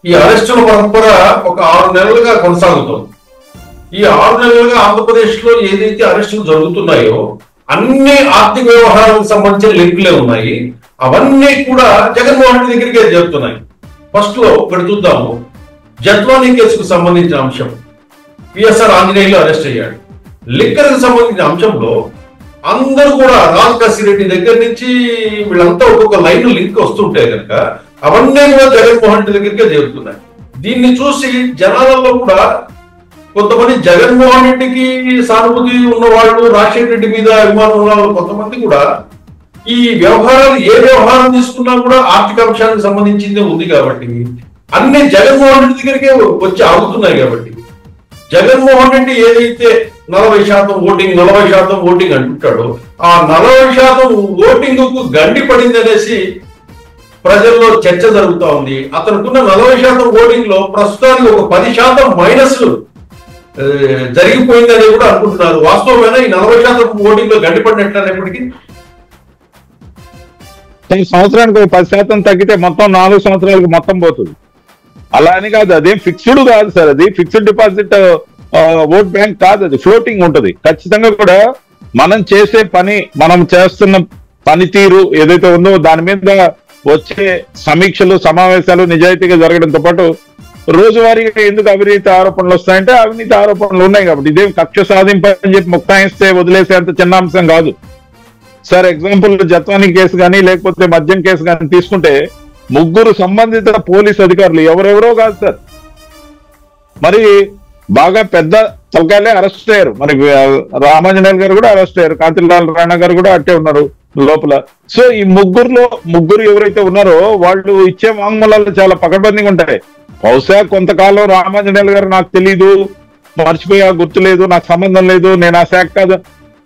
ఈ అరెస్టుల పరంపర ఒక 6 నెలలుగా కొనసాగుతోంది. ఈ 6 నెలలుగా ఆంధ్రప్రదేశ్ లో ఏదైతే అరెస్టులు జరుగుతున్నాయో అన్ని ఆర్థిక వ్యవహారాలకు సంబంధించిన లింకులే ఉన్నాయి. అవన్నీ కూడా జగన్మోహన్ రెడ్డి దగ్గరికే జరుగుతున్నాయి. ఫస్ట్ లో ఒకటి చూద్దాము. జత్వానీ కేసుకు సంబంధించిన అంశం, పిఎస్ఆర్ ఆంజనేయులు అరెస్ట్ అయ్యాడు. లిక్కర్ కి సంబంధించిన అంశంలో అందరూ కూడా రాజ్ కసిరెడ్డి దగ్గర నుంచి వీళ్ళంతా ఒక్కొక్క లైన్ లింక్ వస్తుంటే కనుక అవన్నీ కూడా జగన్మోహన్ రెడ్డి దగ్గరికే చేరుతున్నాయి. దీన్ని చూసి జనాలలో కూడా కొంతమంది జగన్మోహన్ రెడ్డికి సానుభూతి ఉన్న వాళ్ళు, రాజశేఖర రెడ్డి మీద అభిమానం ఉన్న వాళ్ళు కొంతమంది కూడా ఈ వ్యవహారాలు ఏ వ్యవహారం తీసుకున్నా కూడా ఆర్థిక అంశానికి సంబంధించిందే ఉంది కాబట్టి అన్ని జగన్మోహన్ రెడ్డి దగ్గరికే వచ్చి ఆగుతున్నాయి. కాబట్టి జగన్మోహన్ రెడ్డి ఏదైతే 40% ఓటింగ్ 40% ఓటింగ్ అంటుంటాడో ఆ 40% ఓటింగ్ కు గండి పడింది అనేసి ప్రజల్లో చర్చ జరుగుతా ఉంది. అతనుకున్న 40% ఓటింగ్ లో ప్రస్తుతానికి ఒక 10% మైనస్ జరిగిపోయిందని కూడా అనుకుంటున్నారు. వాస్తవమైన ఈ 40% ఓటింగ్ లో గండిపడినట్లయినప్పటికీ సంవత్సరానికి 10% తగ్గితే మొత్తం 4 సంవత్సరాలకు మొత్తం పోతుంది. అలా అని కాదు, అదేం ఫిక్స్డ్ కాదు సార్. అది ఫిక్స్డ్ డిపాజిట్ ఓట్ బ్యాంక్ కాదు, అది ఫ్లోటింగ్ ఉంటుంది. ఖచ్చితంగా కూడా మనం చేసే పని, మనం చేస్తున్న పనితీరు ఏదైతే ఉందో దాని మీద వచ్చే సమీక్షలు, సమావేశాలు నిజాయితీగా జరగడంతో పాటు రోజువారీగా ఎందుకు అవినీతి ఆరోపణలు వస్తాయంటే అవినీతి ఆరోపణలు ఉన్నాయి కాబట్టి ఇదేం కక్ష సాధింపు అని చెప్పి ముక్తాయిస్తే వదిలేసేంత చిన్న అంశం కాదు సార్. ఎగ్జాంపుల్ జత్వానీ కేసు కానీ లేకపోతే మద్యం కేసు కానీ తీసుకుంటే 3 సంబంధిత పోలీస్ అధికారులు ఎవరెవరో కాదు సార్, మరి బాగా పెద్ద తలకాయలే అరెస్ట్ అయ్యారు. మరి రామాంజనేయులు గారు కూడా అరెస్ట్ అయ్యారు, కాంతిలాల్ రాణా గారు కూడా అట్టే ఉన్నారు లోపల. సో ఈ ముగ్గురు ఎవరైతే ఉన్నారో వాళ్ళు ఇచ్చే వాంగ్మూలాలు చాలా పకడ్బందీగా ఉంటాయి. బహుశా కొంతకాలం రామాంజనేయులు గారు నాకు తెలీదు, మర్చిపోయా, గుర్తులేదు, నాకు సంబంధం లేదు, నేను ఆ శాఖ కాదు,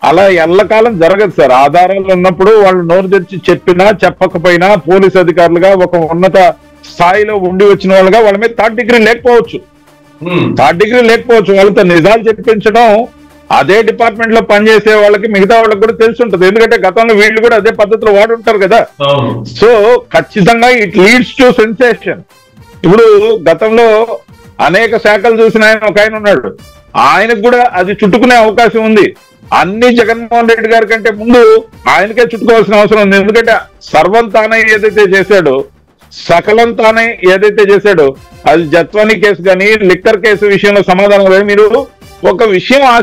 అలా ఎల్లకాలం జరగదు సార్. ఆధారాలు ఉన్నప్పుడు వాళ్ళు నోరు తెరిచి చెప్పినా చెప్పకపోయినా పోలీస్ అధికారులుగా ఒక ఉన్నత స్థాయిలో ఉండి వచ్చిన వాళ్ళుగా వాళ్ళ మీద థర్డ్ డిగ్రీ లేకపోవచ్చు, వాళ్ళతో నిజాలు చెప్పించడం అదే డిపార్ట్మెంట్ లో పనిచేసే వాళ్ళకి మిగతా వాళ్ళకి కూడా తెలిసి ఉంటుంది. ఎందుకంటే గతంలో వీళ్ళు కూడా అదే పద్ధతిలో వాడుంటారు కదా. సో ఖచ్చితంగా ఇట్ లీడ్స్ టు సెన్సేషన్. ఇప్పుడు గతంలో అనేక శాఖలు చూసిన ఒక ఆయన ఉన్నాడు, ఆయనకు కూడా అది చుట్టుకునే అవకాశం ఉంది. అన్ని జగన్మోహన్ రెడ్డి గారి కంటే ముందు ఆయనకే చుట్టుకోవాల్సిన అవసరం ఉంది. ఎందుకంటే సర్వం తానే ఏదైతే చేశాడో, సకలం తానే ఏదైతే చేశాడో, అది జత్వానీ కేసు కానీ లిక్కర్ కేసు విషయంలో సమాధానం. మీరు ఒక విషయం